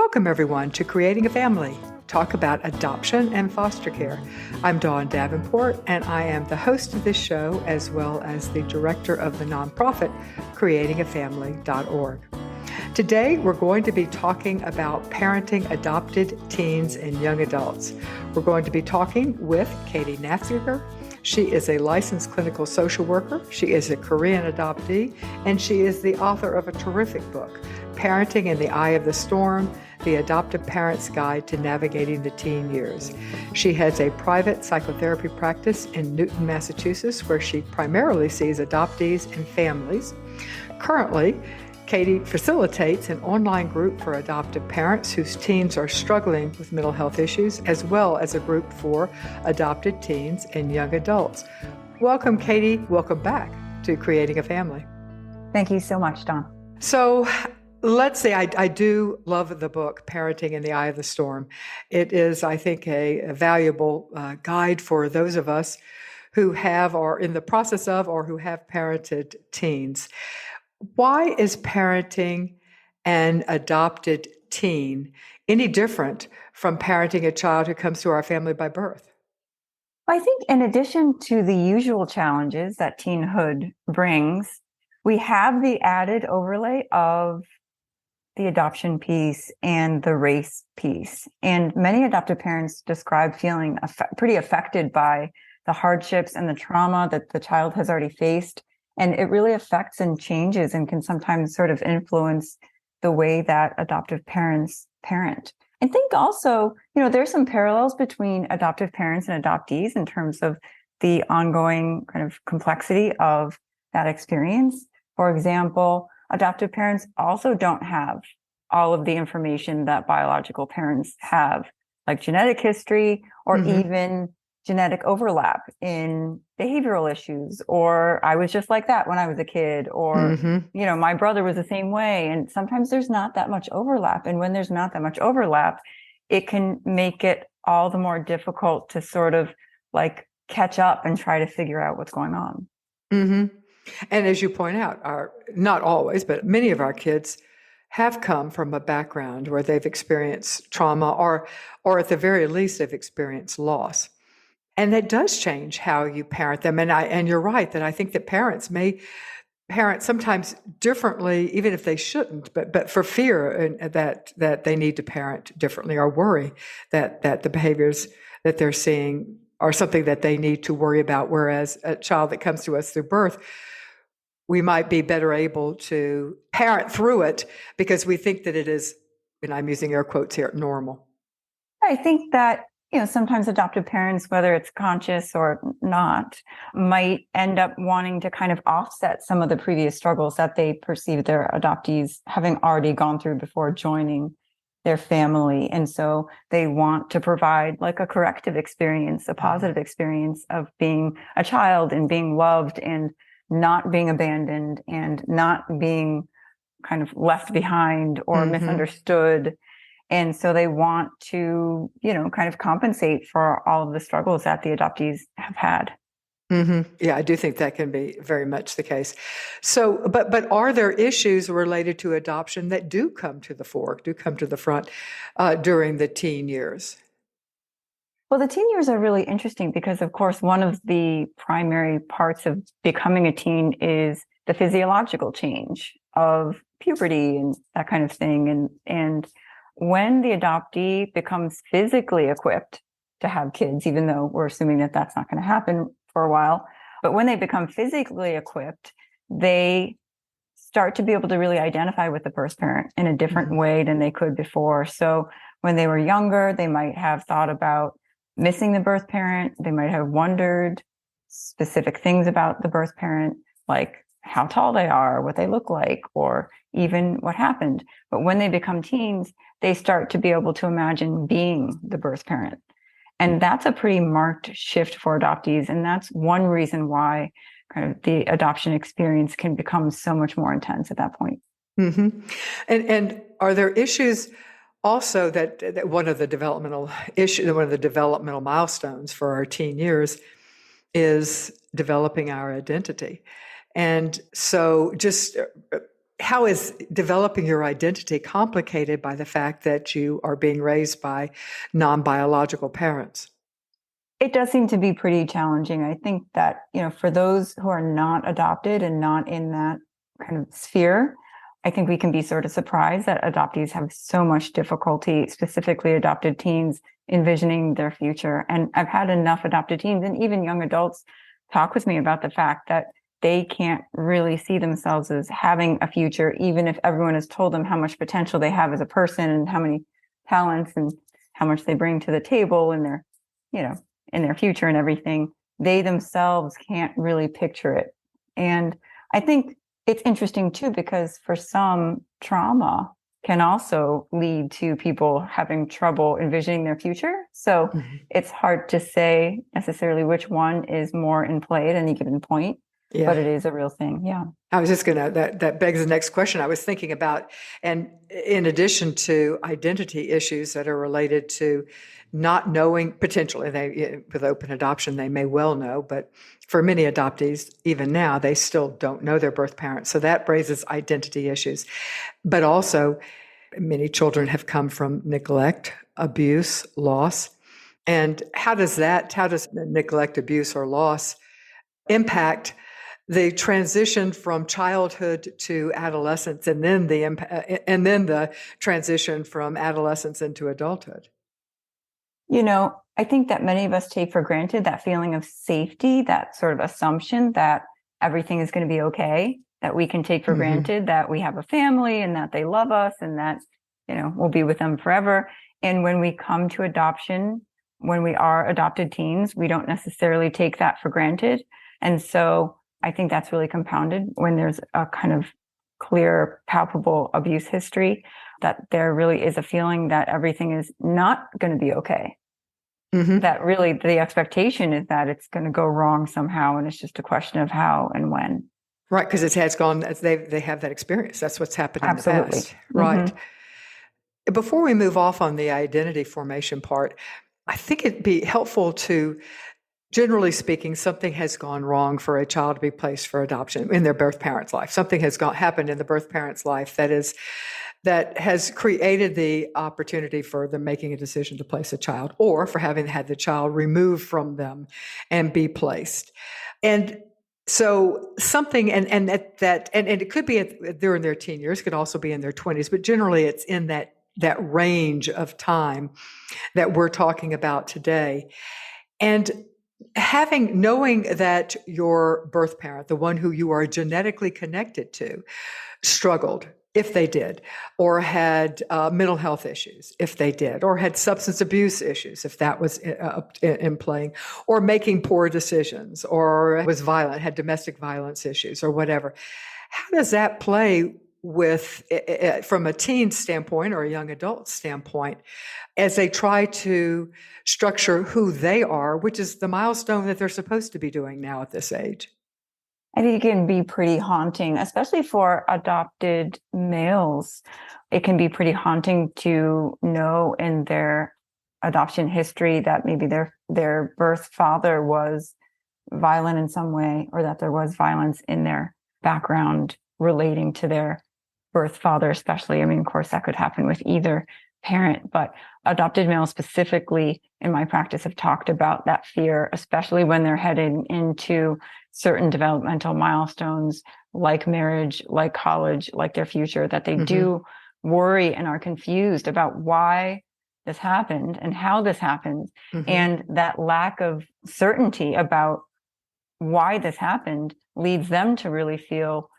Welcome, everyone, to Creating a Family. Talk about adoption and foster care. I'm Dawn Davenport, and I am the host of this show, as well as the director of the nonprofit creatingafamily.org. Today, we're going to be talking about parenting adopted teens and young adults. We're going to be talking with Katie Naftzger. She is a licensed clinical social worker. She is a Korean adoptee, and she is the author of a terrific book, Parenting in the Eye of the Storm, The Adoptive Parent's Guide to Navigating the Teen Years. She has a private psychotherapy practice in Newton, Massachusetts, where she primarily sees adoptees and families. Currently, Katie facilitates an online group for adoptive parents whose teens are struggling with mental health issues, as well as a group for adopted teens and young adults. Welcome, Katie. Welcome back to Creating a Family. Thank you so much, Dawn. So let's say I do love the book, Parenting in the Eye of the Storm. It is, I think, a valuable guide for those of us who have or in the process of or who have parented teens. Why is parenting an adopted teen any different from parenting a child who comes to our family by birth? I think in addition to the usual challenges that teenhood brings, we have the added overlay of the adoption piece and the race piece. And many adoptive parents describe feeling pretty affected by the hardships and the trauma that the child has already faced. And it really affects and changes and can sometimes sort of influence the way that adoptive parents parent. I think also, there's some parallels between adoptive parents and adoptees in terms of the ongoing kind of complexity of that experience. For example, adoptive parents also don't have all of the information that biological parents have, like genetic history or even genetic overlap in behavioral issues, or I was just like that when I was a kid, or, my brother was the same way. And sometimes there's not that much overlap. And when there's not that much overlap, it can make it all the more difficult to sort of like catch up and try to figure out what's going on. And as you point out, not always, but many of our kids have come from a background where they've experienced trauma or at the very least, they've experienced loss. And that does change how you parent them. And you're right that I think that parents may parent sometimes differently, even if they shouldn't, but for fear that they need to parent differently or worry that the behaviors that they're seeing are something that they need to worry about. Whereas a child that comes to us through birth, we might be better able to parent through it because we think that it is, and I'm using air quotes here, normal. I think that sometimes adoptive parents, whether it's conscious or not, might end up wanting to kind of offset some of the previous struggles that they perceive their adoptees having already gone through before joining their family. And so they want to provide like a corrective experience, a positive experience of being a child and being loved and not being abandoned and not being kind of left behind or misunderstood. And so they want to, kind of compensate for all of the struggles that the adoptees have had. Yeah, I do think that can be very much the case. So, but are there issues related to adoption that do come to the fore, do come to the front during the teen years? Well, the teen years are really interesting because, of course, one of the primary parts of becoming a teen is the physiological change of puberty and that kind of thing. And when the adoptee becomes physically equipped to have kids, even though we're assuming that that's not going to happen for a while, but when they become physically equipped, they start to be able to really identify with the birth parent in a different way than they could before. So when they were younger, they might have thought about missing the birth parent. They might have wondered specific things about the birth parent, like how tall they are, what they look like, or even what happened. But when they become teens, they start to be able to imagine being the birth parent. And that's a pretty marked shift for adoptees. And that's one reason why kind of the adoption experience can become so much more intense at that point. And are there issues also that one of the developmental milestones for our teen years is developing our identity? And so just how is developing your identity complicated by the fact that you are being raised by non-biological parents? It does seem to be pretty challenging. I think that, for those who are not adopted and not in that kind of sphere, I think we can be sort of surprised that adoptees have so much difficulty, specifically adopted teens, envisioning their future. And I've had enough adopted teens and even young adults talk with me about the fact that they can't really see themselves as having a future, even if everyone has told them how much potential they have as a person and how many talents and how much they bring to the table and their, in their future and everything. They themselves can't really picture it. And I think it's interesting too, because for some, trauma can also lead to people having trouble envisioning their future. So it's hard to say necessarily which one is more in play at any given point, but it is a real thing. Yeah. I was just that begs the next question I was thinking about. And in addition to identity issues that are related to not knowing, potentially, with open adoption, they may well know, but for many adoptees, even now, they still don't know their birth parents. So that raises identity issues. But also, many children have come from neglect, abuse, loss. And how does neglect, abuse, or loss impact the transition from childhood to adolescence, and then the transition from adolescence into adulthood? I think that many of us take for granted that feeling of safety, that sort of assumption that everything is going to be okay, that we can take for granted that we have a family and that they love us and that, we'll be with them forever. And when we come to adoption, when we are adopted teens, we don't necessarily take that for granted. And so I think that's really compounded when there's a kind of clear, palpable abuse history, that there really is a feeling that everything is not going to be okay. That really the expectation is that it's going to go wrong somehow, and it's just a question of how and when. Right, because they have that experience. That's what's happened in Absolutely. the past. Right. Before we move off on the identity formation part, I think it'd be helpful to, generally speaking, something has gone wrong for a child to be placed for adoption in their birth parent's life. Something has happened in the birth parent's life that has created the opportunity for them making a decision to place a child, or for having had the child removed from them and be placed. And so something, and it could be during their teen years, could also be in their 20s, but generally it's in that range of time that we're talking about today. And knowing that your birth parent, the one who you are genetically connected to, struggled, if they did, or had mental health issues, if they did, or had substance abuse issues, if that was in playing, or making poor decisions, or was violent, had domestic violence issues, or whatever. How does that play with, from a teen standpoint or a young adult standpoint, as they try to structure who they are, which is the milestone that they're supposed to be doing now at this age? I think it can be pretty haunting, especially for adopted males. It can be pretty haunting to know in their adoption history that maybe their birth father was violent in some way, or that there was violence in their background relating to their birth father, especially. I mean, of course, that could happen with either parent, but adopted males specifically in my practice have talked about that fear, especially when they're heading into certain developmental milestones like marriage, like college, like their future, that they do worry and are confused about why this happened and how this happened. And that lack of certainty about why this happened leads them to really feel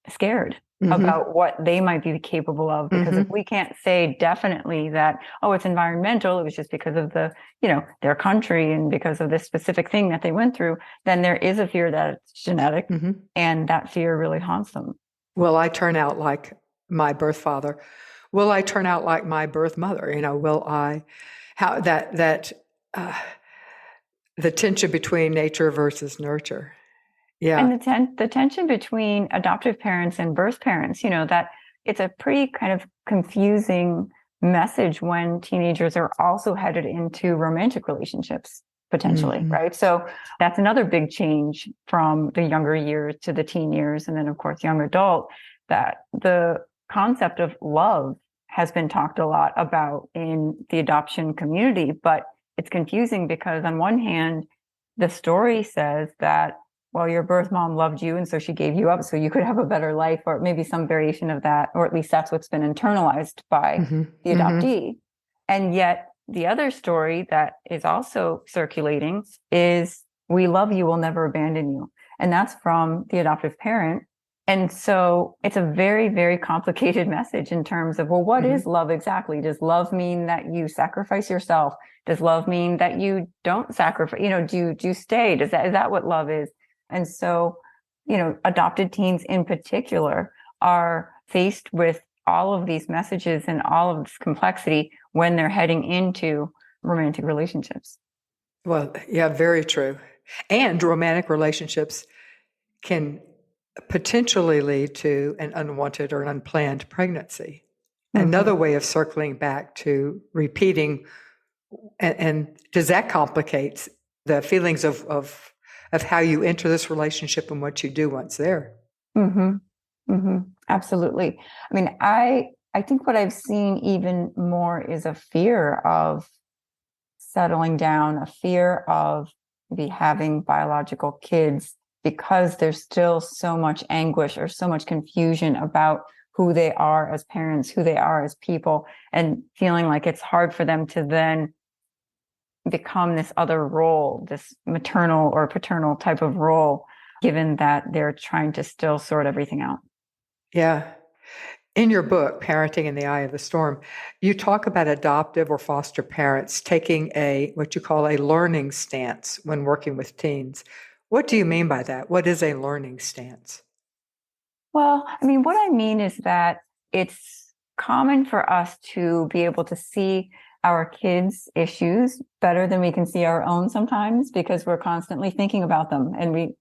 scared about what they might be capable of. Because if we can't say definitely that, oh, it's environmental, it was just because of their country and because of this specific thing that they went through, then there is a fear that it's genetic, and that fear really haunts them. Will I turn out like my birth father? Will I turn out like my birth mother? Will I, the tension between nature versus nurture. Yeah. And the tension between adoptive parents and birth parents, that it's a pretty kind of confusing message when teenagers are also headed into romantic relationships, potentially, right? So that's another big change from the younger years to the teen years. And then, of course, young adult, that the concept of love has been talked a lot about in the adoption community, but it's confusing because on one hand, the story says that, well, your birth mom loved you and so she gave you up so you could have a better life, or maybe some variation of that, or at least that's what's been internalized by the adoptee. And yet the other story that is also circulating is, we love you, we'll never abandon you. And that's from the adoptive parent. And so it's a very, very complicated message in terms of, well, what is love exactly? Does love mean that you sacrifice yourself? Does love mean that you don't sacrifice? Do you stay? Is that what love is? And so, adopted teens in particular are faced with all of these messages and all of this complexity when they're heading into romantic relationships. Well, yeah, very true. And romantic relationships can potentially lead to an unwanted or unplanned pregnancy. Another way of circling back to repeating, and does that complicate the feelings of how you enter this relationship and what you do once there? Absolutely. I mean, I think what I've seen even more is a fear of settling down, a fear of maybe having biological kids, because there's still so much anguish or so much confusion about who they are as parents, who they are as people, and feeling like it's hard for them to then become this other role, this maternal or paternal type of role, given that they're trying to still sort everything out. Yeah. In your book, Parenting in the Eye of the Storm, you talk about adoptive or foster parents taking what you call a learning stance when working with teens. What do you mean by that? What is a learning stance? Well, I mean, what I mean is that it's common for us to be able to see our kids' issues better than we can see our own sometimes, because we're constantly thinking about them and we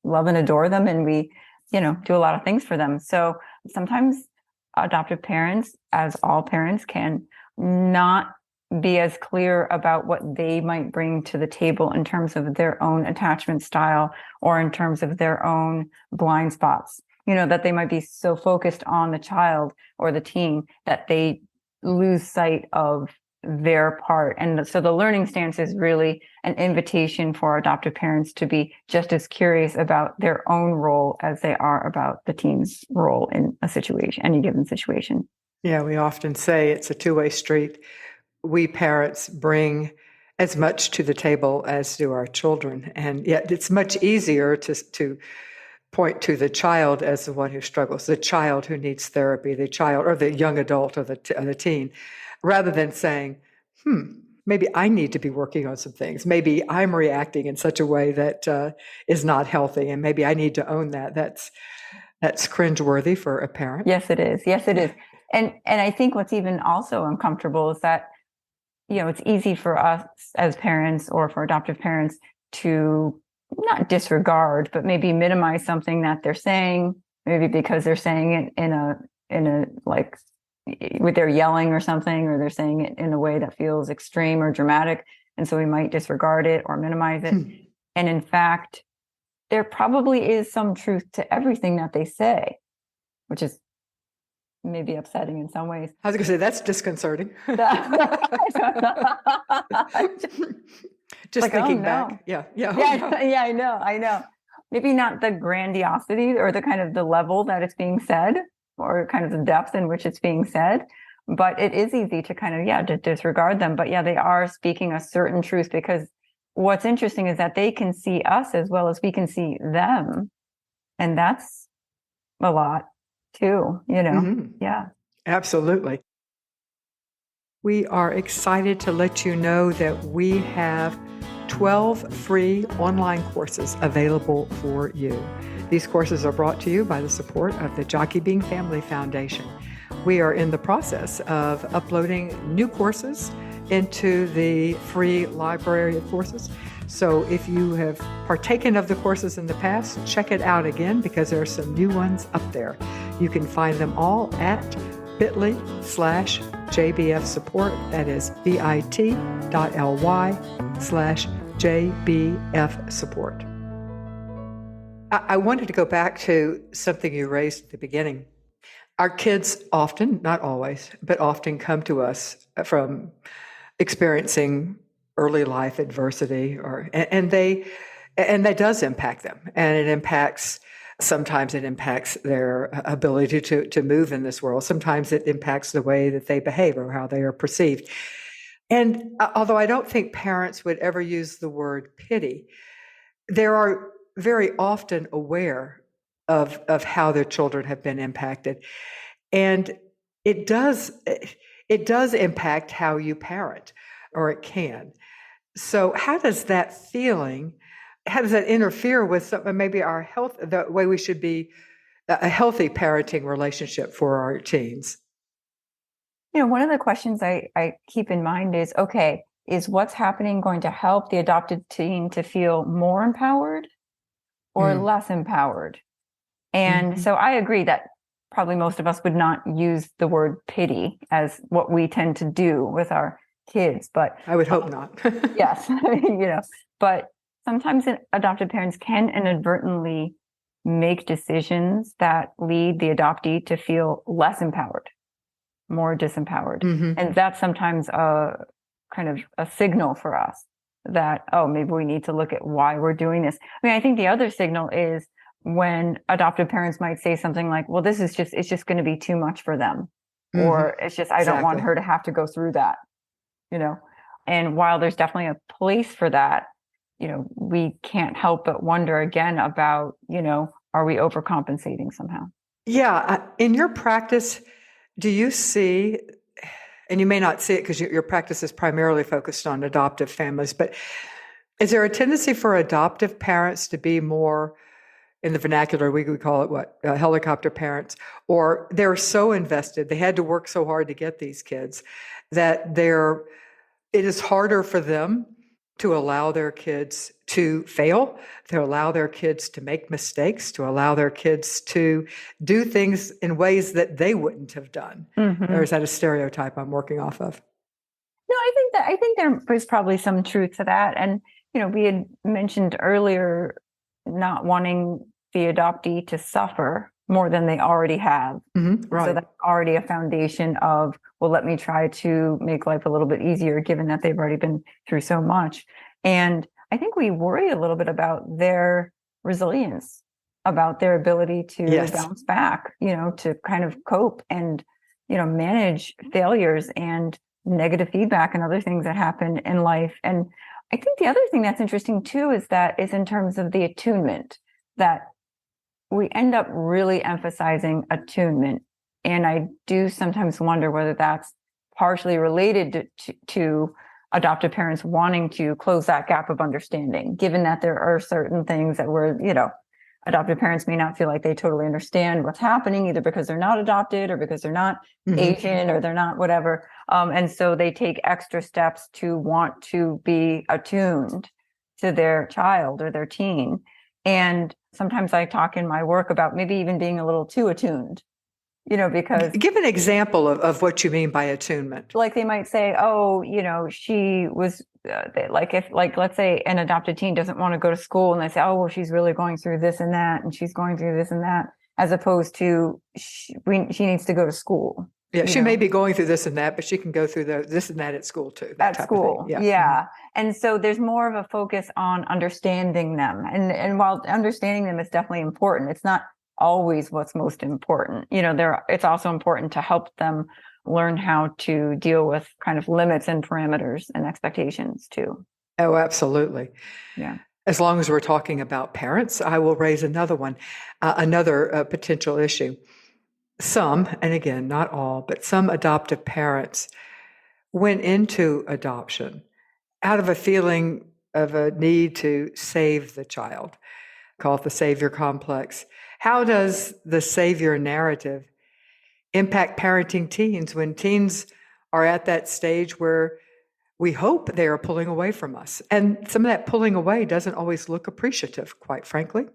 love and adore them, and we, do a lot of things for them. So sometimes adoptive parents, as all parents, can not be as clear about what they might bring to the table in terms of their own attachment style or in terms of their own blind spots, that they might be so focused on the child or the teen that they lose sight of their part. And so the learning stance is really an invitation for adoptive parents to be just as curious about their own role as they are about the teen's role in a situation, any given situation. Yeah, we often say it's a two-way street. We parents bring as much to the table as do our children. And yet it's much easier to point to the child as the one who struggles, the child who needs therapy, the child or the young adult or the teen, rather than saying, maybe I need to be working on some things. Maybe I'm reacting in such a way that is not healthy, and maybe I need to own that. That's cringeworthy for a parent. Yes, it is. Yes, it is. And I think what's even also uncomfortable is that, it's easy for us as parents or for adoptive parents to not disregard, but maybe minimize something that they're saying, maybe because they're saying it in a like with their yelling or something, or they're saying it in a way that feels extreme or dramatic. And so we might disregard it or minimize it. And in fact, there probably is some truth to everything that they say, which is maybe upsetting in some ways. I was going to say, that's disconcerting. Just like, thinking back. Yeah, I know. Maybe not the grandiosity or the kind of the level that it's being said, or kind of the depth in which it's being said, but it is easy to kind of, to disregard them. But they are speaking a certain truth, because what's interesting is that they can see us as well as we can see them. And that's a lot too, Yeah. Absolutely. We are excited to let you know that we have 12 free online courses available for you. These courses are brought to you by the support of the Jockey Bean Family Foundation. We are in the process of uploading new courses into the free library of courses. So if you have partaken of the courses in the past, check it out again, because there are some new ones up there. You can find them all at bit.ly/JBF support. That is bit.ly/JBF support. I wanted to go back to something you raised at the beginning. Our kids often, not always, but often come to us from experiencing early life adversity, and that does impact them, and sometimes it impacts their ability to move in this world. Sometimes it impacts the way that they behave or how they are perceived. And although I don't think parents would ever use the word pity, they are very often aware of how their children have been impacted. And it does impact how you parent, or it can. So how does that interfere with maybe our health, the way we should be a healthy parenting relationship for our teens? One of the questions I keep in mind is, okay, is what's happening going to help the adopted teen to feel more empowered or less empowered? And so I agree that probably most of us would not use the word pity as what we tend to do with our kids, but I would hope not. yes, but sometimes adopted parents can inadvertently make decisions that lead the adoptee to feel less empowered, more disempowered. And that's sometimes a kind of a signal for us that, oh, maybe we need to look at why we're doing this. I mean, I think the other signal is when adoptive parents might say something like, well, it's just going to be too much for them. Or it's just, I don't want her to have to go through that, And while there's definitely a place for that, we can't help but wonder again about, are we overcompensating somehow? Yeah. In your practice, do you see, and you may not see it because your practice is primarily focused on adoptive families, but is there a tendency for adoptive parents to be more, in the vernacular, we call it helicopter parents, or they're so invested, they had to work so hard to get these kids that it is harder for them to allow their kids to fail, to allow their kids to make mistakes, to allow their kids to do things in ways that they wouldn't have done? Or is that a stereotype I'm working off of? No, I think there is probably some truth to that. And, we had mentioned earlier not wanting the adoptee to suffer more than they already have. Right. So that's already a foundation of, well, let me try to make life a little bit easier, given that they've already been through so much. And I think we worry a little bit about their resilience, about their ability to bounce back, to kind of cope and, manage failures and negative feedback and other things that happen in life. And I think the other thing that's interesting too is in terms of the attunement, that we end up really emphasizing attunement. And I do sometimes wonder whether that's partially related to adoptive parents wanting to close that gap of understanding, given that there are certain things that adoptive parents may not feel like they totally understand what's happening, either because they're not adopted or because they're not Asian or they're not whatever. And so they take extra steps to want to be attuned to their child or their teen. And sometimes I talk in my work about maybe even being a little too attuned, because. Give an example of what you mean by attunement. Like they might say, oh, she was let's say an adopted teen doesn't want to go to school, and they say, oh, well, she's really going through this and that, and she's going through this and that, as opposed to she needs to go to school. Yeah, she may be going through this and that, but she can go through this and that at school too. At school, yeah. And so there's more of a focus on understanding them, and while understanding them is definitely important, it's not always what's most important. It's also important to help them learn how to deal with kind of limits and parameters and expectations too. Oh, absolutely. Yeah. As long as we're talking about parents, I will raise another one, another potential issue. Some, and again, not all, but some adoptive parents went into adoption out of a feeling of a need to save the child, call it the savior complex. How does the savior narrative impact parenting teens when teens are at that stage where we hope they are pulling away from us? And some of that pulling away doesn't always look appreciative, quite frankly.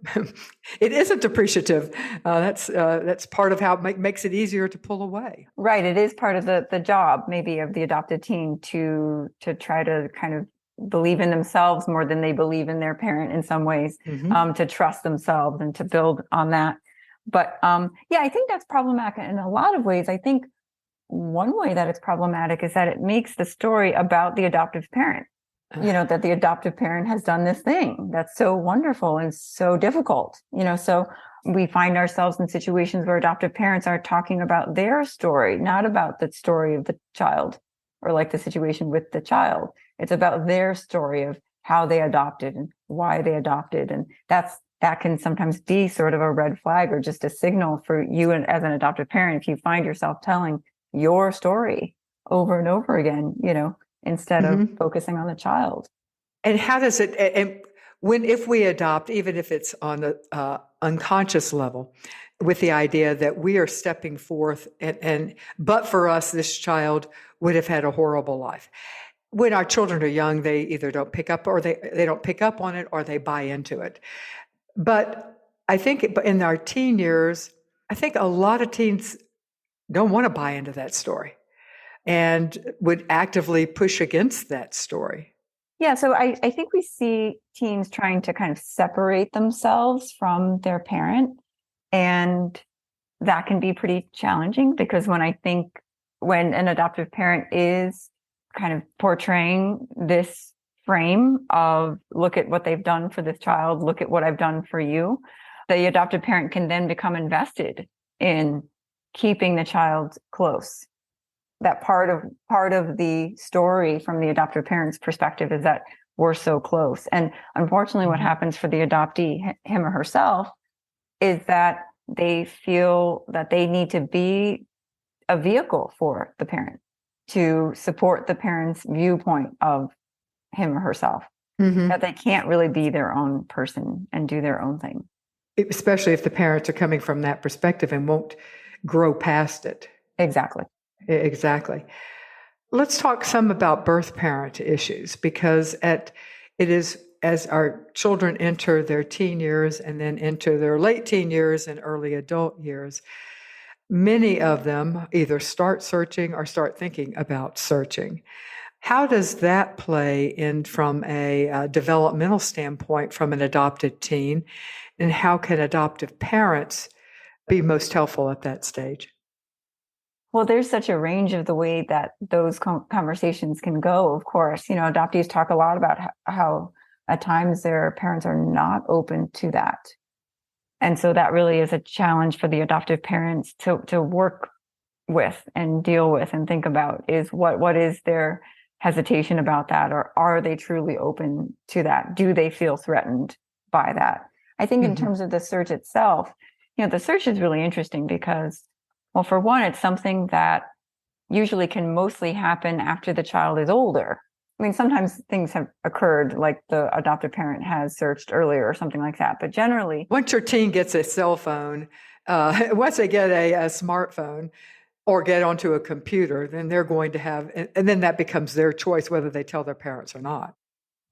It isn't appreciative. That's part of how it makes it easier to pull away. Right. It is part of the job, maybe, of the adopted teen to try to kind of believe in themselves more than they believe in their parent in some ways, to trust themselves and to build on that. But yeah, I think that's problematic in a lot of ways. I think one way that it's problematic is that it makes the story about the adoptive parent, that the adoptive parent has done this thing that's so wonderful and so difficult, so we find ourselves in situations where adoptive parents are talking about their story, not about the story of the child or like the situation with the child. It's about their story of how they adopted and why they adopted. And that can sometimes be sort of a red flag or just a signal for you as an adoptive parent if you find yourself telling your story over and over again, instead of focusing on the child. And how does it, and if we adopt, even if it's on the unconscious level, with the idea that we are stepping forth but for us, this child would have had a horrible life. When our children are young, they either don't pick up or they don't pick up on it or they buy into it. But I think in our teen years, I think a lot of teens don't want to buy into that story and would actively push against that story. Yeah, so I think we see teens trying to kind of separate themselves from their parent. And that can be pretty challenging because when an adoptive parent is kind of portraying this frame of look at what they've done for this child, look at what I've done for you, the adoptive parent can then become invested in keeping the child close. That part of the story from the adoptive parent's perspective is that we're so close. And unfortunately, what happens for the adoptee, him or herself, is that they feel that they need to be a vehicle for the parent to support the parent's viewpoint of him or herself, that they can't really be their own person and do their own thing. Especially if the parents are coming from that perspective and won't grow past it. Exactly. Let's talk some about birth parent issues because it is as our children enter their teen years and then into their late teen years and early adult years, many of them either start searching or start thinking about searching. How does that play in from a developmental standpoint from an adopted teen, and how can adoptive parents be most helpful at that stage? Well, there's such a range of the way that those conversations can go, of course. Adoptees talk a lot about how at times their parents are not open to that. And so that really is a challenge for the adoptive parents to work with and deal with and think about is what is their hesitation about that, or are they truly open to that? Do they feel threatened by that? I think in terms of the search itself, the search is really interesting because, well, for one, it's something that usually can mostly happen after the child is older. I mean, sometimes things have occurred, like the adoptive parent has searched earlier or something like that. But generally, once your teen gets a cell phone, once they get a smartphone or get onto a computer, then they're going to have, and then that becomes their choice whether they tell their parents or not.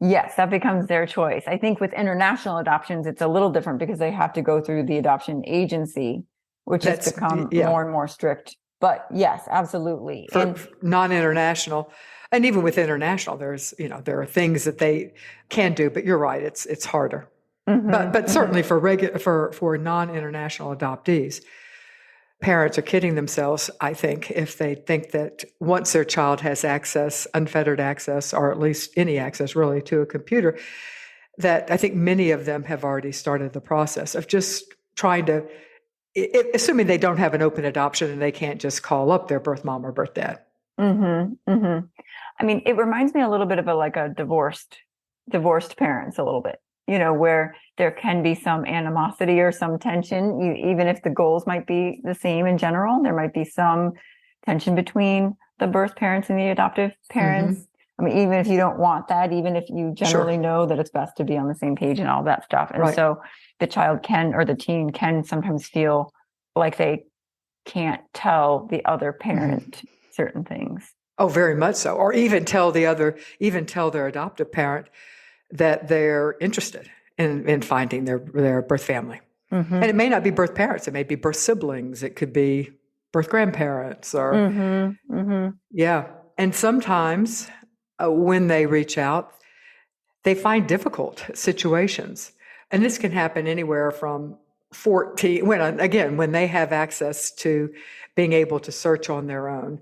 Yes, that becomes their choice. I think with international adoptions, it's a little different because they have to go through the adoption agency, which has become more and more strict. But yes, absolutely. For non-international, and even with international, there are things that they can do. But you're right, it's harder. But certainly for non-international adoptees, parents are kidding themselves, I think, if they think that once their child has access, unfettered access, or at least any access really to a computer, that I think many of them have already started the process of just trying to, assuming they don't have an open adoption and they can't just call up their birth mom or birth dad. I mean, it reminds me a little bit of a divorced parents a little bit, where there can be some animosity or some tension, even if the goals might be the same in general. There might be some tension between the birth parents and the adoptive parents. I mean, even if you don't want that, even if you generally know that it's best to be on the same page and all that stuff. And so the child or the teen can sometimes feel like they can't tell the other parent certain things. Oh, very much so. Or even tell their adoptive parent that they're interested in finding their birth family. And it may not be birth parents. It may be birth siblings. It could be birth grandparents or, yeah. And sometimes when they reach out, they find difficult situations. And this can happen anywhere from 14, when they have access to being able to search on their own,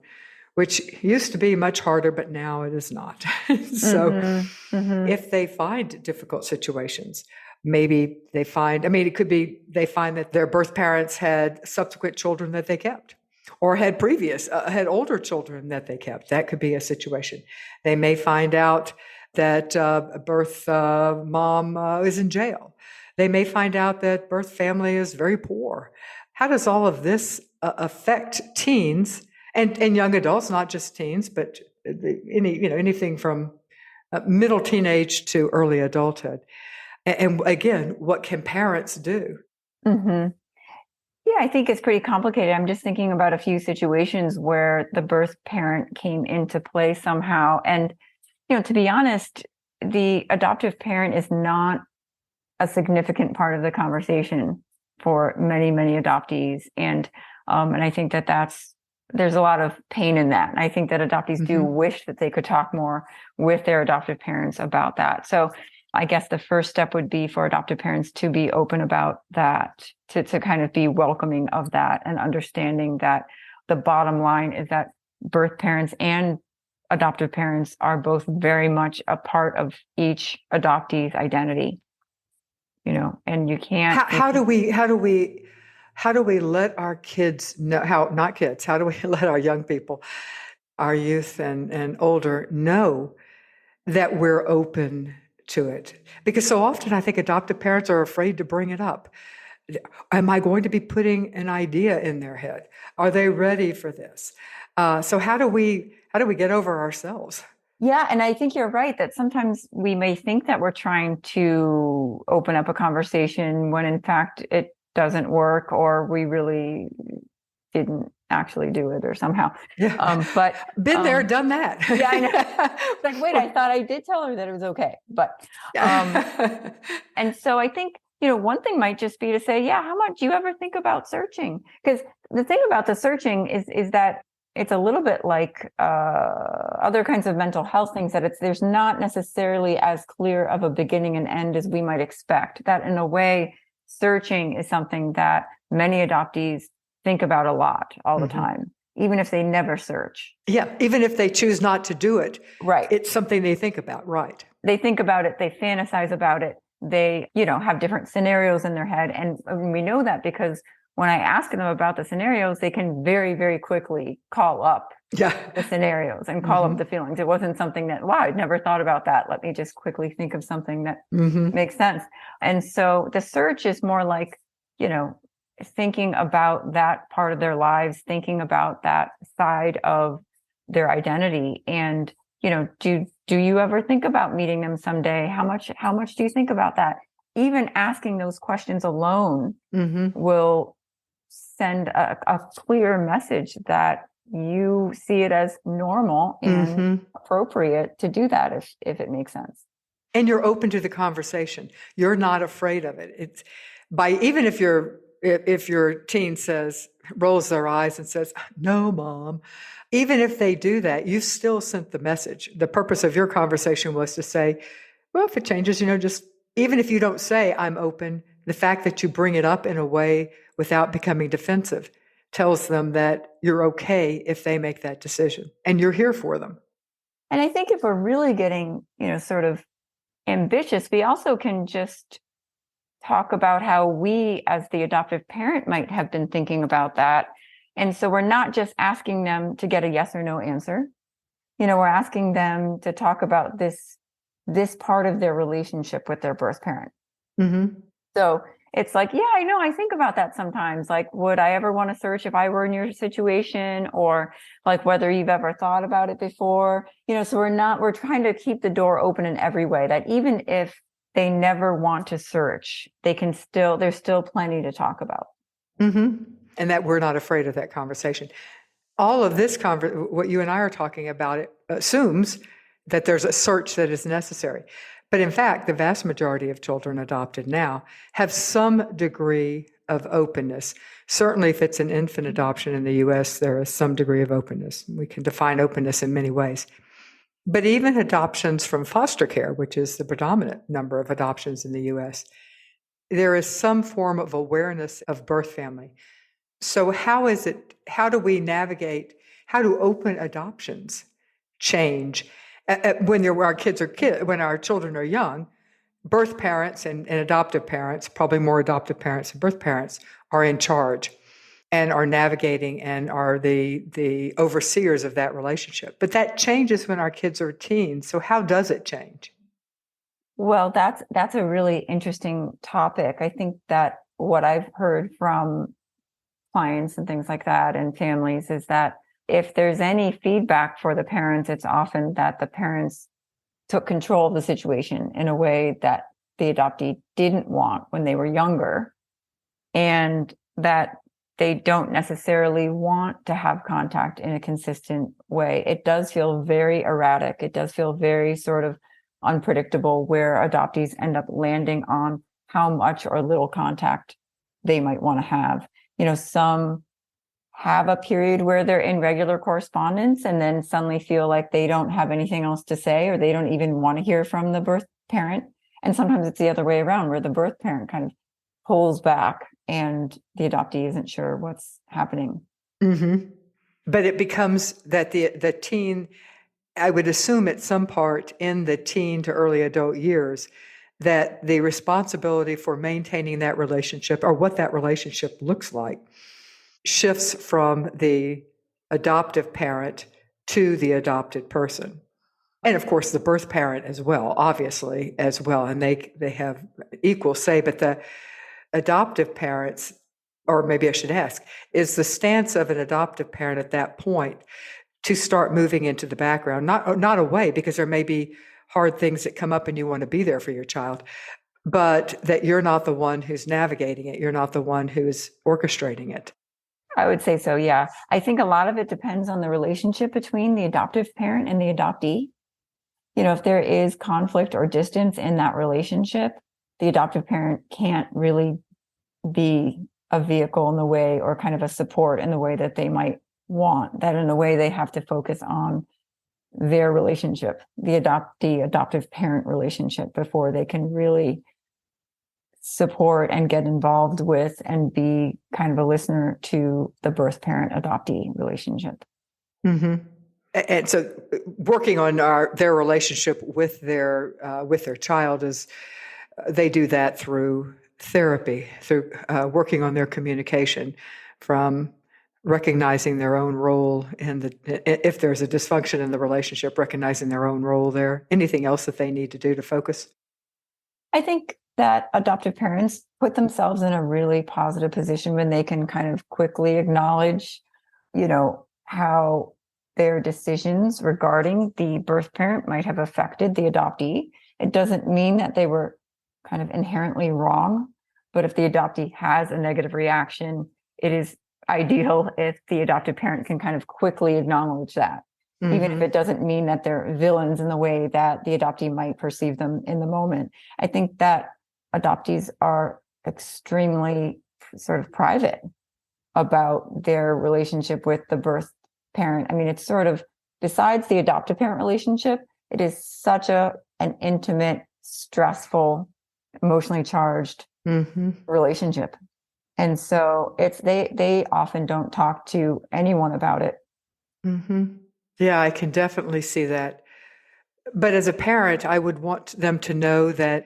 which used to be much harder, but now it is not. So if they find difficult situations, maybe they find, it could be they find that their birth parents had subsequent children that they kept, or had had older children that they kept. That could be a situation. They may find out that birth mom is in jail. They may find out that birth family is very poor. How does all of this affect teens and young adults, not just teens, but anything from middle teenage to early adulthood? And again, what can parents do? Yeah, I think it's pretty complicated. I'm just thinking about a few situations where the birth parent came into play somehow. And, to be honest, the adoptive parent is not a significant part of the conversation for many, many adoptees. And I think that there's a lot of pain in that. And I think that adoptees do wish that they could talk more with their adoptive parents about that. So I guess the first step would be for adoptive parents to be open about that, to kind of be welcoming of that and understanding that the bottom line is that birth parents and adoptive parents are both very much a part of each adoptee's identity, and you can't. How do we let our kids know, how do we let our young people, our youth and older know that we're open to it? Because so often I think adoptive parents are afraid to bring it up. Am I going to be putting an idea in their head? Are they ready for this? So how do we get over ourselves? Yeah, and I think you're right that sometimes we may think that we're trying to open up a conversation when in fact it doesn't work, or we really didn't actually do it, or somehow. Yeah. But been there, done that. Yeah, I know. It's like, wait, I thought I did tell her that it was okay, but and so I think one thing might just be to say, yeah, how much do you ever think about searching? Because the thing about the searching is that it's a little bit like other kinds of mental health things, that there's not necessarily as clear of a beginning and end as we might expect. That in a way, searching is something that many adoptees think about a lot all the time, even if they never search. Yeah, even if they choose not to do it. Right. It's something they think about, right. They think about it, they fantasize about it, they, have different scenarios in their head. And we know that because when I ask them about the scenarios, they can very, very quickly call up the scenarios and call up the feelings. It wasn't something that, wow, I'd never thought about that. Let me just quickly think of something that makes sense. And so the search is more like, thinking about that part of their lives, thinking about that side of their identity. And, do you ever think about meeting them someday? How much do you think about that? Even asking those questions alone will send a clear message that you see it as normal and appropriate to do that if it makes sense. And you're open to the conversation. You're not afraid of it. It's even if your teen rolls their eyes and says, "No, Mom," even if they do that, you still sent the message. The purpose of your conversation was to say, well, if it changes, just even if you don't say, "I'm open," the fact that you bring it up in a way without becoming defensive tells them that you're okay if they make that decision and you're here for them. And I think if we're really getting, sort of ambitious, we also can just talk about how we as the adoptive parent might have been thinking about that. And so we're not just asking them to get a yes or no answer. We're asking them to talk about this part of their relationship with their birth parent. So it's like, yeah, I know, I think about that sometimes. Like, would I ever want to search if I were in your situation? Or like whether you've ever thought about it before, so we're trying to keep the door open in every way, that even if they never want to search, there's still plenty to talk about. And that we're not afraid of that conversation. All of this, what you and I are talking about, it assumes that there's a search that is necessary. But in fact, the vast majority of children adopted now have some degree of openness. Certainly, if it's an infant adoption in the U.S., there is some degree of openness. We can define openness in many ways. But even adoptions from foster care, which is the predominant number of adoptions in the U.S., there is some form of awareness of birth family. So how do we navigate, how do open adoptions change when when our children are young? Birth parents and adoptive parents, probably more adoptive parents than birth parents, are in charge and are navigating and are the overseers of that relationship. But that changes when our kids are teens. So how does it change? Well, that's a really interesting topic. I think that what I've heard from clients and things like that and families is that if there's any feedback for the parents, it's often that the parents took control of the situation in a way that the adoptee didn't want when they were younger, and that they don't necessarily want to have contact in a consistent way. It does feel very erratic. It does feel very sort of unpredictable, where adoptees end up landing on how much or little contact they might want to have. Some have a period where they're in regular correspondence and then suddenly feel like they don't have anything else to say, or they don't even want to hear from the birth parent. And sometimes it's the other way around, where the birth parent kind of pulls back and the adoptee isn't sure what's happening. Mm-hmm. But it becomes that the teen, I would assume at some part in the teen to early adult years, that the responsibility for maintaining that relationship, or what that relationship looks like, shifts from the adoptive parent to the adopted person. And of course, the birth parent as well, obviously, as well. And they have equal say, but the adoptive parents, or maybe I should ask, is the stance of an adoptive parent at that point to start moving into the background, not away, because there may be hard things that come up and you want to be there for your child, but that you're not the one who's navigating it. You're not the one who's orchestrating it. I would say so, yeah. I think a lot of it depends on the relationship between the adoptive parent and the adoptee. If there is conflict or distance in that relationship, the adoptive parent can't really be a vehicle in the way, or kind of a support in the way that they might want. That in a way they have to focus on their relationship, the adoptive parent relationship, before they can really support and get involved with and be kind of a listener to the birth parent adoptee relationship. Mm-hmm. And so working on their relationship with their child is, they do that through therapy, through working on their communication, from recognizing their own role if there's a dysfunction in the relationship, recognizing their own role there. Anything else that they need to do to focus? I think that adoptive parents put themselves in a really positive position when they can kind of quickly acknowledge, how their decisions regarding the birth parent might have affected the adoptee. It doesn't mean that they were kind of inherently wrong, but if the adoptee has a negative reaction, it is ideal if the adoptive parent can kind of quickly acknowledge that, mm-hmm. even if it doesn't mean that they're villains in the way that the adoptee might perceive them in the moment. I think that adoptees are extremely sort of private about their relationship with the birth parent. I mean, it's sort of, besides the adoptive parent relationship, it is such an intimate, stressful, emotionally charged mm-hmm. relationship. And so they often don't talk to anyone about it. Mm-hmm. Yeah, I can definitely see that. But as a parent, I would want them to know that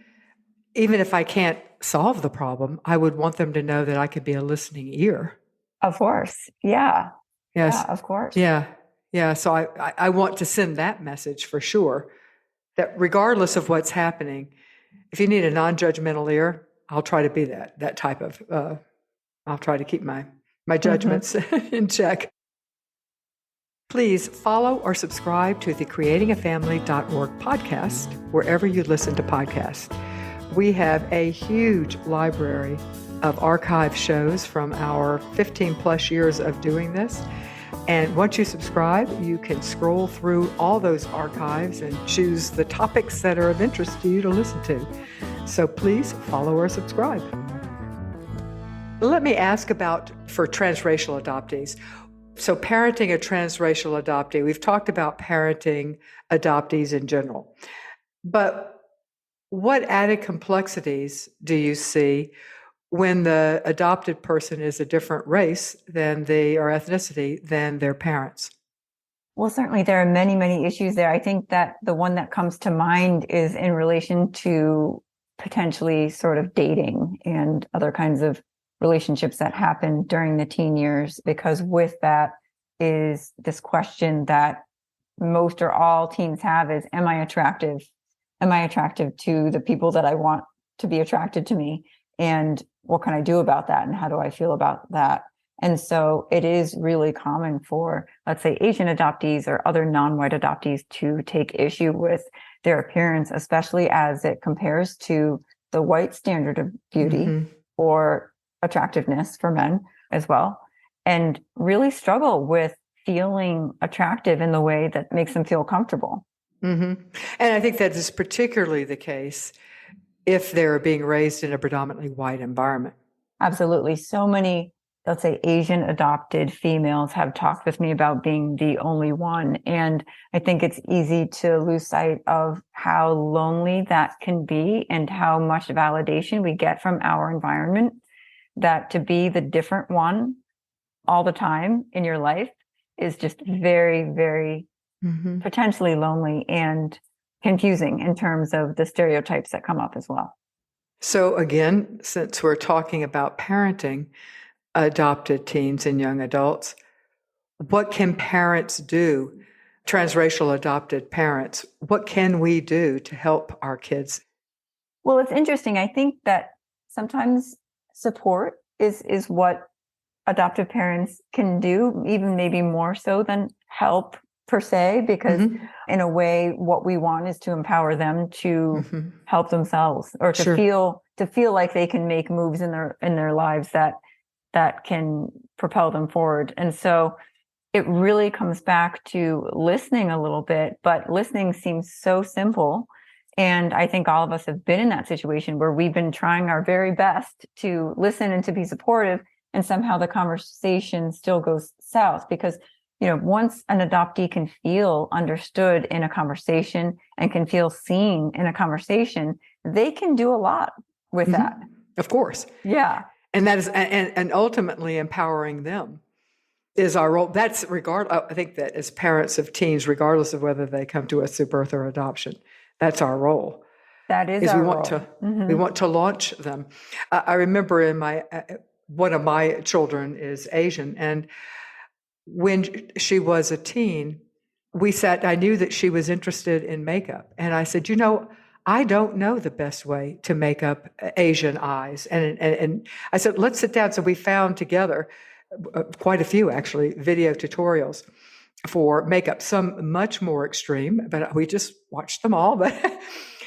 even if I can't solve the problem, I would want them to know that I could be a listening ear. Of course. Yeah. Yes. Yeah, of course. Yeah. Yeah. So I want to send that message for sure, that regardless of what's happening, if you need a non-judgmental ear, I'll try to be that type of, I'll try to keep my judgments mm-hmm. in check. Please follow or subscribe to the creatingafamily.org podcast wherever you listen to podcasts. We have a huge library of archive shows from our 15 plus years of doing this. And once you subscribe, you can scroll through all those archives and choose the topics that are of interest to you to listen to. So please follow or subscribe. Let me ask about, for transracial adoptees, So parenting a transracial adoptee, we've talked about parenting adoptees in general, but what added complexities do you see when the adopted person is a different race than or ethnicity than their parents? Well, certainly there are many, many issues there. I think that the one that comes to mind is in relation to potentially sort of dating and other kinds of relationships that happen during the teen years, because with that is this question that most or all teens have is, am I attractive? Am I attractive to the people that I want to be attracted to me? And what can I do about that? And how do I feel about that? And so it is really common for, let's say, Asian adoptees or other non-white adoptees to take issue with their appearance, especially as it compares to the white standard of beauty or attractiveness for men as well, and really struggle with feeling attractive in the way that makes them feel comfortable. And I think that is particularly the case if they're being raised in a predominantly white environment. Absolutely. So many, let's say, Asian adopted females have talked with me about being the only one. And I think it's easy to lose sight of how lonely that can be and how much validation we get from our environment, that to be the different one all the time in your life is just very, very potentially lonely and confusing in terms of the stereotypes that come up as well. So again, since we're talking about parenting adopted teens and young adults, what can parents do, transracial adopted parents, what can we do to help our kids? Well, it's interesting. I think that sometimes support is what adoptive parents can do, even maybe more so than help per se, because in a way, what we want is to empower them to help themselves, or to feel like they can make moves in their lives that can propel them forward. And so it really comes back to listening a little bit, but listening seems so simple. And I think all of us have been in that situation where we've been trying our very best to listen and to be supportive, and somehow the conversation still goes south, because once an adoptee can feel understood in a conversation and can feel seen in a conversation, they can do a lot with that. Of course. Yeah. And that is, and ultimately empowering them is our role. That's I think that as parents of teens, regardless of whether they come to us through birth or adoption, that's our role. That is our role. We want to launch them. I remember in one of my children is Asian, and when she was a teen, I knew that she was interested in makeup. And I said, I don't know the best way to make up Asian eyes. And I said, let's sit down. So we found together quite a few, actually, video tutorials for makeup, some much more extreme, but we just watched them all.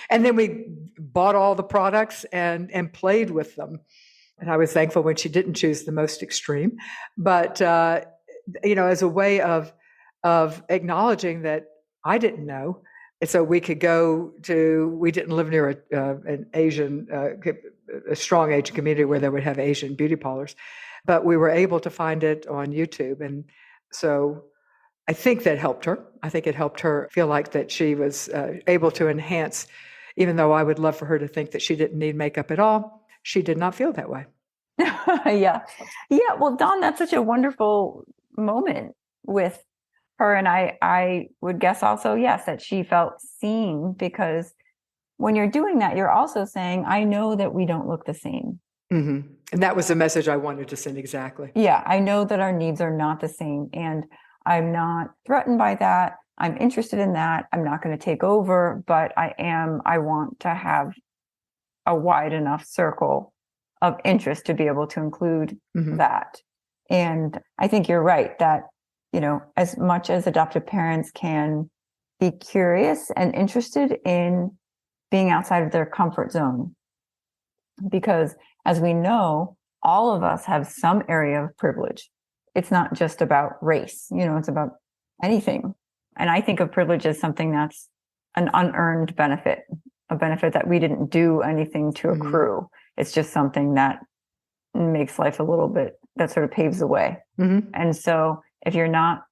And then we bought all the products and played with them. And I was thankful when she didn't choose the most extreme. But as a way of acknowledging that I didn't know. And so we could we didn't live near a strong Asian community where they would have Asian beauty parlors, but we were able to find it on YouTube. And so I think that helped her. I think it helped her feel like that she was able to enhance, even though I would love for her to think that she didn't need makeup at all. She did not feel that way. Yeah. Well, Dawn, that's such a wonderful moment with her. And I would guess also, yes, that she felt seen, because when you're doing that, you're also saying, I know that we don't look the same. And that was the message I wanted to send. Exactly. Yeah. I know that our needs are not the same, and I'm not threatened by that. I'm interested in that. I'm not going to take over, but I want to have a wide enough circle of interest to be able to include that. And I think you're right that, as much as adoptive parents can be curious and interested in being outside of their comfort zone, because as we know, all of us have some area of privilege. It's not just about race, it's about anything. And I think of privilege as something that's an unearned benefit, a benefit that we didn't do anything to accrue. It's just something that makes life a little bit, that sort of paves the way. And so if you're not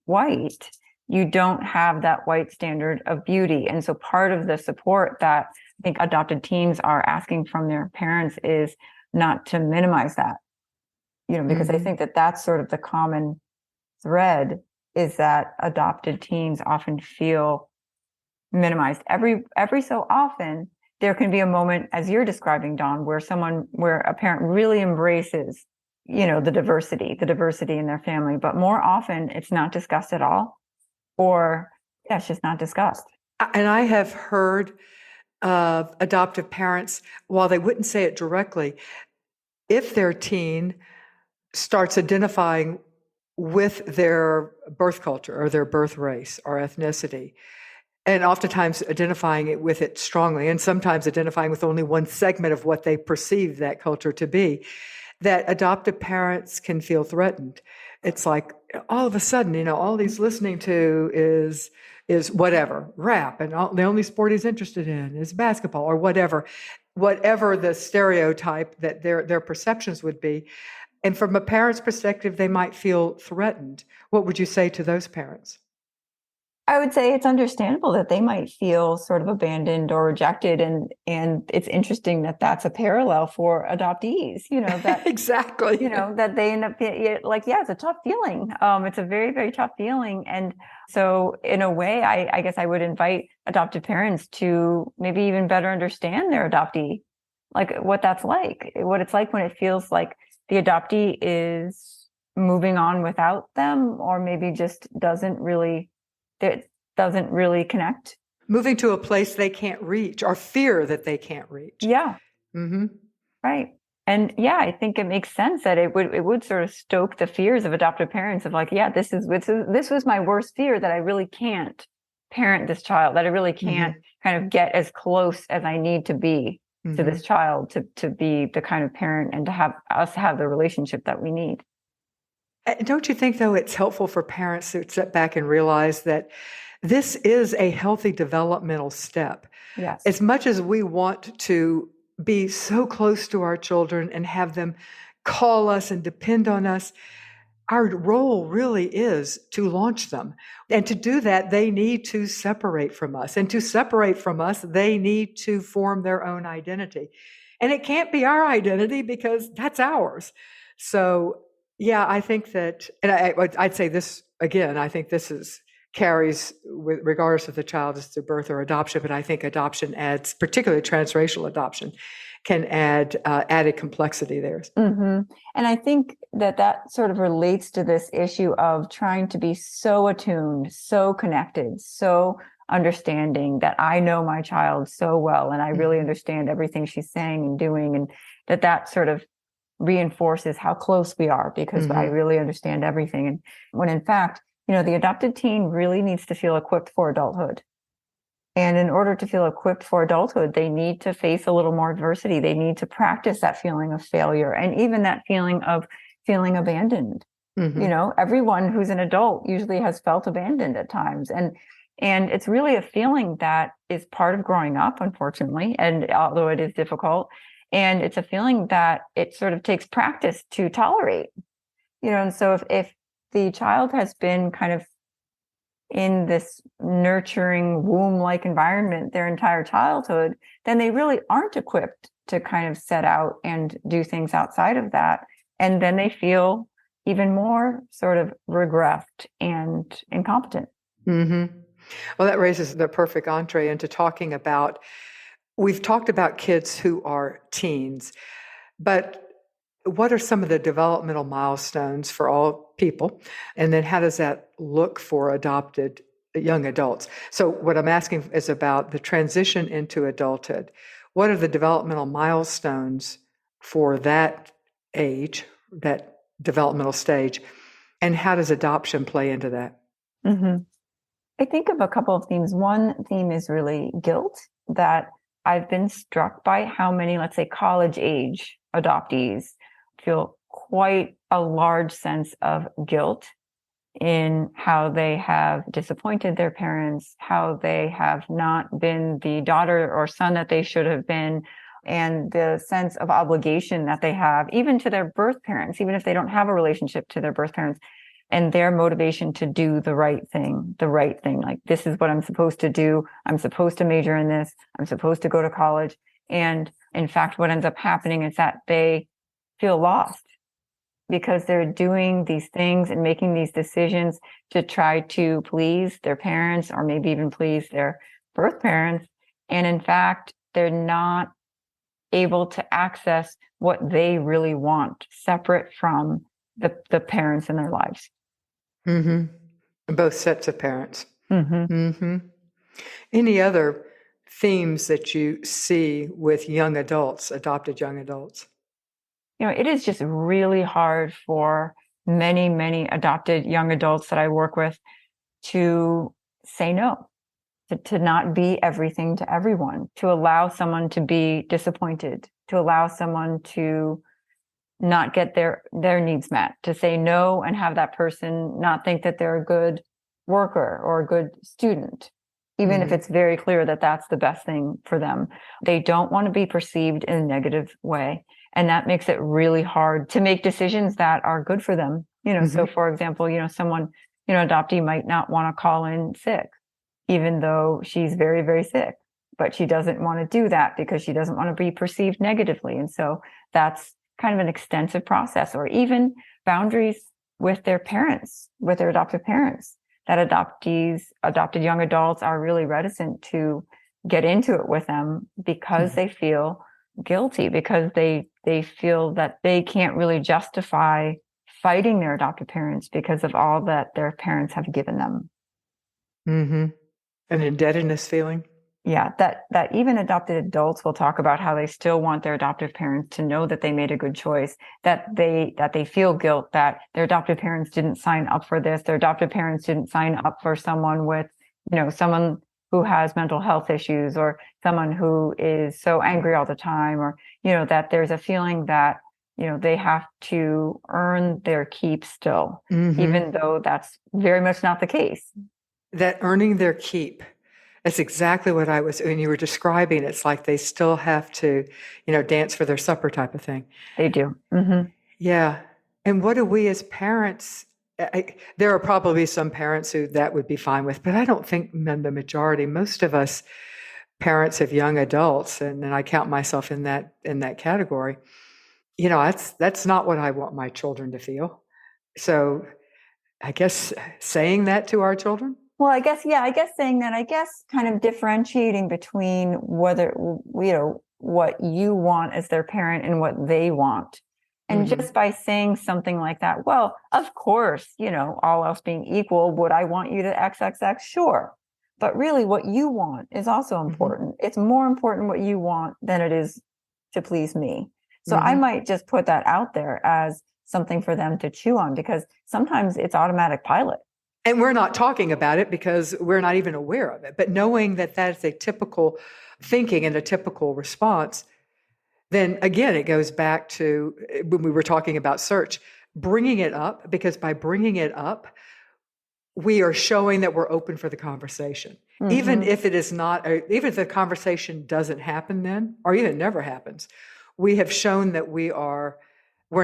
white, you don't have that white standard of beauty. And so part of the support that I think adopted teens are asking from their parents is not to minimize that, because I think that that's sort of the common thread, is that adopted teens often feel minimized. Every so often, there can be a moment, as you're describing, Dawn, where a parent really embraces, the diversity in their family. But more often, it's not discussed at all, or it's just not discussed. And I have heard of adoptive parents, while they wouldn't say it directly, if their teen starts identifying with their birth culture or their birth race or ethnicity, and oftentimes identifying it with it strongly, and sometimes identifying with only one segment of what they perceive that culture to be, that adoptive parents can feel threatened. It's like all of a sudden, all he's listening to is whatever, rap, and the only sport he's interested in is basketball, or whatever the stereotype that their perceptions would be. And from a parent's perspective, they might feel threatened. What would you say to those parents? I would say it's understandable that they might feel sort of abandoned or rejected, and it's interesting that that's a parallel for adoptees. That exactly. That they end up like, yeah, it's a tough feeling. It's a very, very tough feeling, and so in a way, I guess I would invite adoptive parents to maybe even better understand their adoptee, like what that's like, what it's like when it feels like the adoptee is moving on without them, or maybe just doesn't really connect. Moving to a place they can't reach, or fear that they can't reach. Yeah. Mm-hmm. Right. And yeah, I think it makes sense that it would sort of stoke the fears of adoptive parents of like, yeah, this was my worst fear, that I really can't parent this child, that I really can't kind of get as close as I need to be to this child to be the kind of parent and to have us have the relationship that we need. Don't you think, though, it's helpful for parents to step back and realize that this is a healthy developmental step? Yes. As much as we want to be so close to our children and have them call us and depend on us, our role really is to launch them. And to do that, they need to separate from us. And to separate from us, they need to form their own identity. And it can't be our identity because that's ours. So, yeah, I think that, and I'd say this again, I think this carries with regardless if the child is through birth or adoption, but I think adoption adds, particularly transracial adoption, can add added complexity there. And I think that sort of relates to this issue of trying to be so attuned, so connected, so understanding, that I know my child so well and I really understand everything she's saying and doing, and that sort of reinforces how close we are because I really understand everything. And when in fact, the adopted teen really needs to feel equipped for adulthood. And in order to feel equipped for adulthood, they need to face a little more adversity. They need to practice that feeling of failure and even that feeling of feeling abandoned. Everyone who's an adult usually has felt abandoned at times. And it's really a feeling that is part of growing up, unfortunately, and although it is difficult. And it's a feeling that it sort of takes practice to tolerate, and so if the child has been kind of in this nurturing womb-like environment their entire childhood, then they really aren't equipped to kind of set out and do things outside of that. And then they feel even more sort of regressed and incompetent. Well, that raises the perfect entree into talking about, we've talked about kids who are teens, but what are some of the developmental milestones for all people? And then how does that look for adopted young adults? So what I'm asking is about the transition into adulthood. What are the developmental milestones for that age, that developmental stage? And how does adoption play into that? I think of a couple of themes. One theme is really guilt, that I've been struck by how many, let's say, college age adoptees feel quite a large sense of guilt in how they have disappointed their parents, how they have not been the daughter or son that they should have been, and the sense of obligation that they have, even to their birth parents, even if they don't have a relationship to their birth parents, and their motivation to do the right thing. Like, this is what I'm supposed to do. I'm supposed to major in this. I'm supposed to go to college. And in fact, what ends up happening is that they feel lost because they're doing these things and making these decisions to try to please their parents or maybe even please their birth parents. And in fact, they're not able to access what they really want, separate from the parents in their lives. Mm-hmm. Both sets of parents. Mm-hmm. Mm-hmm. Any other themes that you see with young adults, adopted young adults? It is just really hard for many, many adopted young adults that I work with to say no, to not be everything to everyone, to allow someone to be disappointed, to allow someone to not get their needs met, to say no and have that person not think that they're a good worker or a good student, even if it's very clear that that's the best thing for them. They don't want to be perceived in a negative way. And that makes it really hard to make decisions that are good for them. So for example, someone, adoptee might not want to call in sick, even though she's very, very sick, but she doesn't want to do that because she doesn't want to be perceived negatively. And so that's kind of an extensive process. Or even boundaries with their parents, with their adoptive parents, that adopted young adults are really reticent to get into it with them because they feel guilty, because they feel that they can't really justify fighting their adoptive parents because of all that their parents have given them. Mm-hmm. An indebtedness feeling. Yeah, that even adopted adults will talk about how they still want their adoptive parents to know that they made a good choice, that they feel guilt that their adoptive parents didn't sign up for this, their adoptive parents didn't sign up for someone with, someone who has mental health issues, or someone who is so angry all the time, or, that there's a feeling that, they have to earn their keep still, even though that's very much not the case. That earning their keep. That's exactly what when you were describing, it's like they still have to, dance for their supper type of thing. They do. Mm-hmm. Yeah. And what do we as parents, there are probably some parents who that would be fine with, but I don't think the majority, most of us parents of young adults, and I count myself in that category, that's not what I want my children to feel. So I guess saying that to our children. Well, I guess saying that, kind of differentiating between whether, what you want as their parent and what they want. And just by saying something like that, well, of course, all else being equal, would I want you to XXX? Sure. But really what you want is also important. It's more important what you want than it is to please me. So I might just put that out there as something for them to chew on, because sometimes it's automatic pilot. And we're not talking about it because we're not even aware of it. But knowing that is a typical thinking and a typical response, then again, it goes back to when we were talking about search, bringing it up, because by bringing it up, we are showing that we're open for the conversation. Even if it is not, even if the conversation doesn't happen then, or even never happens, we have shown that we're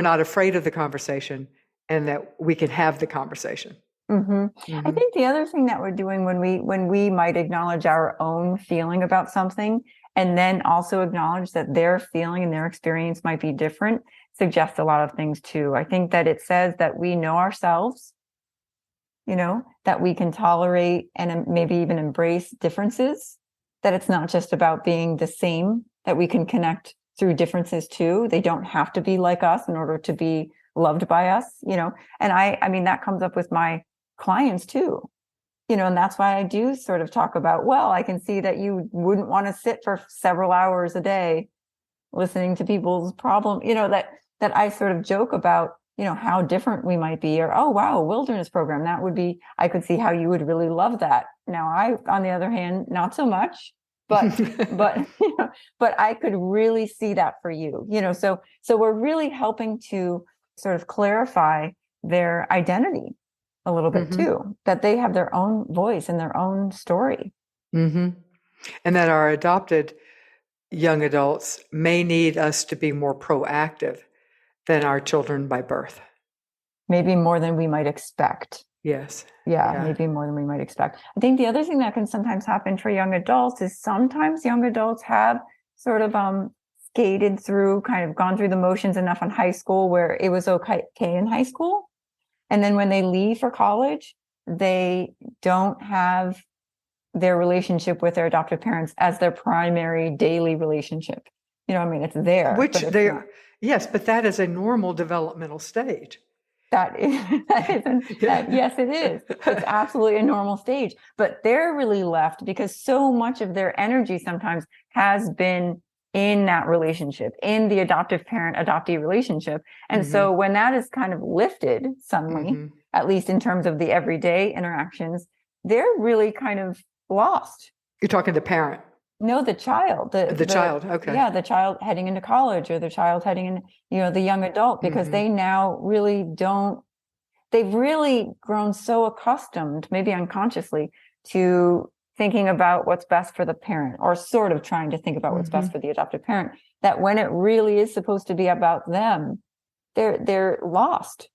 not afraid of the conversation and that we can have the conversation. I think the other thing that we're doing when we might acknowledge our own feeling about something, and then also acknowledge that their feeling and their experience might be different, suggests a lot of things too. I think that it says that we know ourselves, that we can tolerate and maybe even embrace differences, that it's not just about being the same, that we can connect through differences too. They don't have to be like us in order to be loved by us, and I mean, that comes up with my clients too, and that's why I do sort of talk about, well, I can see that you wouldn't want to sit for several hours a day listening to people's problem, that I sort of joke about, how different we might be, or, oh, wow, a wilderness program, that would be, I could see how you would really love that. Now, I, on the other hand, not so much, but, but I could really see that for you, so we're really helping to sort of clarify their identity a little bit too, that they have their own voice and their own story. And that our adopted young adults may need us to be more proactive than our children by birth. maybe more than we might expect. Yes. Yeah, maybe more than we might expect. I think the other thing that can sometimes happen for young adults is sometimes young adults have sort of skated through, kind of gone through the motions enough in high school where it was okay in high school. And then when they leave for college, they don't have their relationship with their adoptive parents as their primary daily relationship. You know, I mean, it's there. Which yes, but that is a normal developmental stage. Yes, it is. It's absolutely a normal stage, but they're really left because so much of their energy sometimes has been in that relationship, in the adoptive parent adoptee relationship. And so when that is kind of lifted suddenly, at least in terms of the everyday interactions, they're really kind of lost. You're talking the parent? No, the child. The child. Okay. Yeah, the child heading into college, or the child heading in, the young adult, because they now really don't, they've really grown so accustomed, maybe unconsciously, to thinking about what's best for the parent, or sort of trying to think about what's best for the adoptive parent, that when it really is supposed to be about them, they're lost.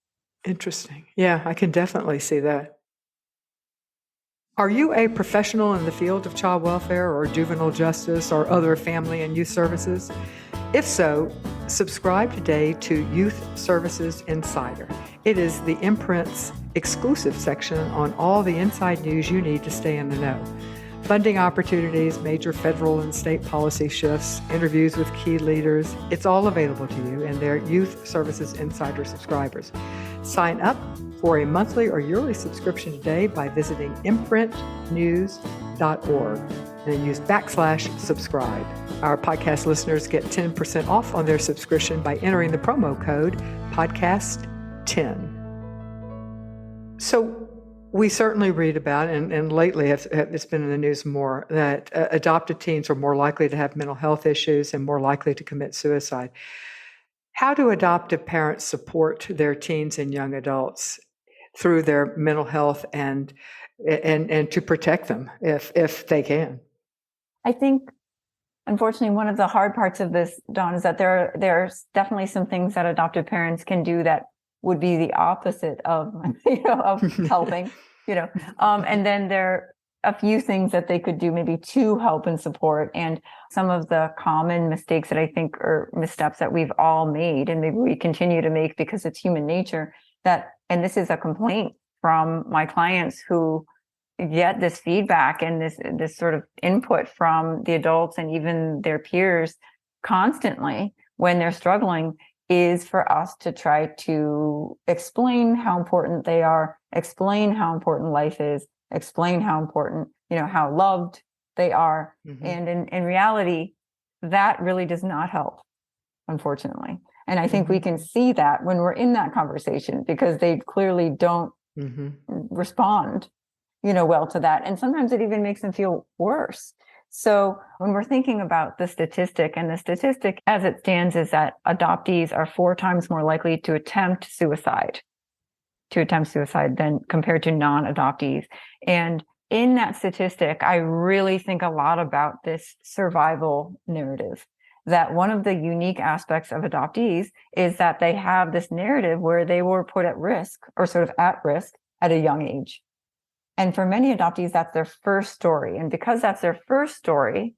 Interesting. Yeah, I can definitely see that. Are you a professional in the field of child welfare or juvenile justice or other family and youth services? If so, subscribe today to Youth Services Insider. It is the imprint's exclusive section on all the inside news you need to stay in the know. Funding opportunities, major federal and state policy shifts, interviews with key leaders, it's all available to you and their Youth Services Insider subscribers. Sign up for a monthly or yearly subscription today by visiting imprintnews.org and use /subscribe. Our podcast listeners get 10% off on their subscription by entering the promo code podcast10. So we certainly read about, and lately it's been in the news more, that adopted teens are more likely to have mental health issues and more likely to commit suicide. How do adoptive parents support their teens and young adults through their mental health and to protect them if they can? I think, unfortunately, one of the hard parts of this, Dawn, is that there's definitely some things that adoptive parents can do that would be the opposite of, of helping, and then there are a few things that they could do maybe to help and support. And some of the common mistakes that I think are missteps that we've all made, and maybe we continue to make because it's human nature, and this is a complaint from my clients who get this feedback and this sort of input from the adults and even their peers constantly when they're struggling, is for us to try to explain how important they are, explain how important life is, explain how important, how loved they are. And in reality, that really does not help, unfortunately. And I think we can see that when we're in that conversation, because they clearly don't respond, well to that. And sometimes it even makes them feel worse. So when we're thinking about the statistic, and the statistic as it stands is that adoptees are 4 times more likely to attempt suicide than compared to non-adoptees. And in that statistic, I really think a lot about this survival narrative, that one of the unique aspects of adoptees is that they have this narrative where they were put at risk, or sort of at risk, at a young age. And for many adoptees, that's their first story. And because that's their first story,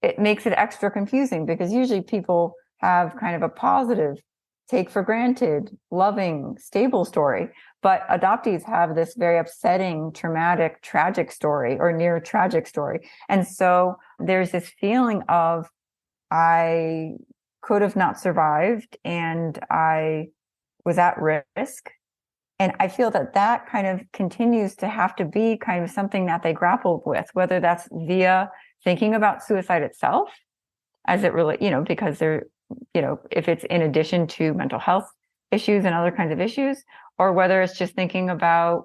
it makes it extra confusing, because usually people have kind of a positive, take for granted, loving, stable story. But adoptees have this very upsetting, traumatic, tragic story, or near tragic story. And so there's this feeling of, I could have not survived and I was at risk. And I feel that kind of continues to have to be kind of something that they grapple with, whether that's via thinking about suicide itself, as it really, because they're, if it's in addition to mental health issues and other kinds of issues, or whether it's just thinking about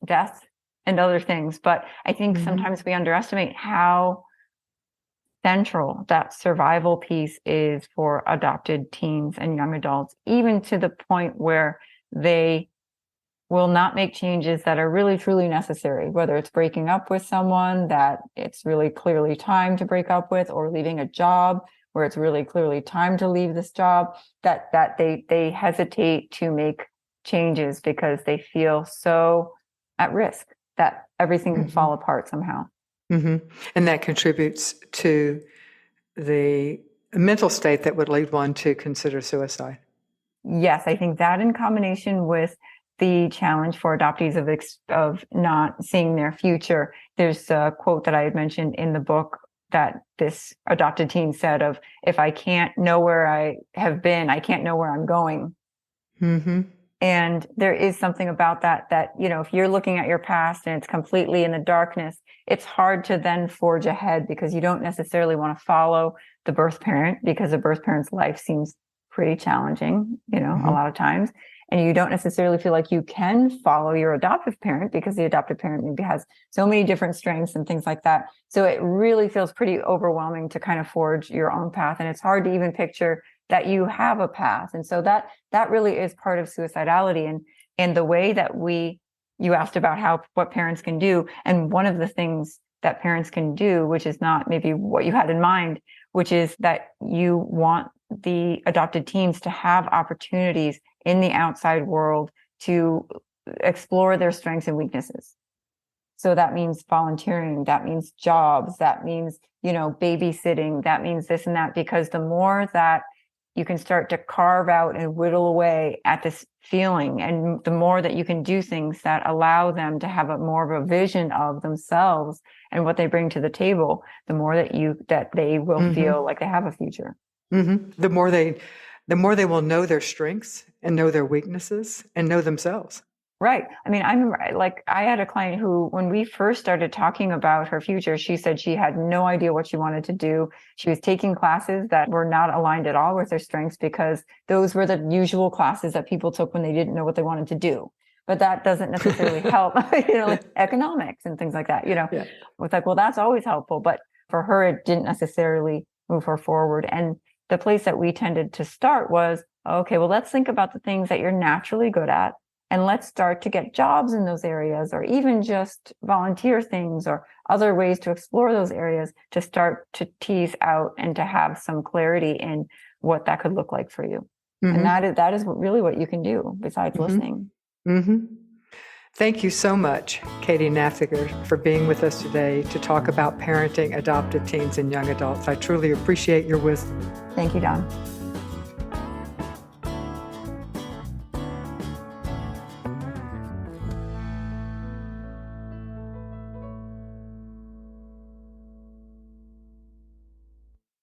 death and other things. But I think sometimes we underestimate how central that survival piece is for adopted teens and young adults, even to the point where they will not make changes that are really truly necessary, whether it's breaking up with someone that it's really clearly time to break up with, or leaving a job where it's really clearly time to leave this job, that they hesitate to make changes because they feel so at risk that everything could fall apart somehow. And that contributes to the mental state that would lead one to consider suicide. Yes, I think that in combination with the challenge for adoptees of not seeing their future. There's a quote that I had mentioned in the book that this adopted teen said of, if I can't know where I have been, I can't know where I'm going. And there is something about that, if you're looking at your past and it's completely in the darkness, it's hard to then forge ahead because you don't necessarily want to follow the birth parent because the birth parent's life seems pretty challenging, a lot of times. And you don't necessarily feel like you can follow your adoptive parent because the adoptive parent maybe has so many different strengths and things like that. So it really feels pretty overwhelming to kind of forge your own path. And it's hard to even picture that you have a path. And so that really is part of suicidality. And the way that you asked about what parents can do. And one of the things that parents can do, which is not maybe what you had in mind, which is that you want the adopted teens to have opportunities in the outside world to explore their strengths and weaknesses. So that means volunteering, that means jobs, that means, babysitting, that means this and that, because the more that you can start to carve out and whittle away at this feeling, and the more that you can do things that allow them to have more of a vision of themselves and what they bring to the table, the more that they will feel like they have a future. The more they will know their strengths and know their weaknesses and know themselves. Right. I mean, I remember, I had a client who, when we first started talking about her future, she said she had no idea what she wanted to do. She was taking classes that were not aligned at all with her strengths because those were the usual classes that people took when they didn't know what they wanted to do. But that doesn't necessarily help, like economics and things like that, Yeah. It's like, well, that's always helpful. But for her, it didn't necessarily move her forward. And the place that we tended to start was, okay, well, let's think about the things that you're naturally good at. And let's start to get jobs in those areas, or even just volunteer things or other ways to explore those areas to start to tease out and to have some clarity in what that could look like for you. And that is really what you can do besides listening. Thank you so much, Katie Naftzger, for being with us today to talk about parenting adopted teens and young adults. I truly appreciate your wisdom. Thank you, Don.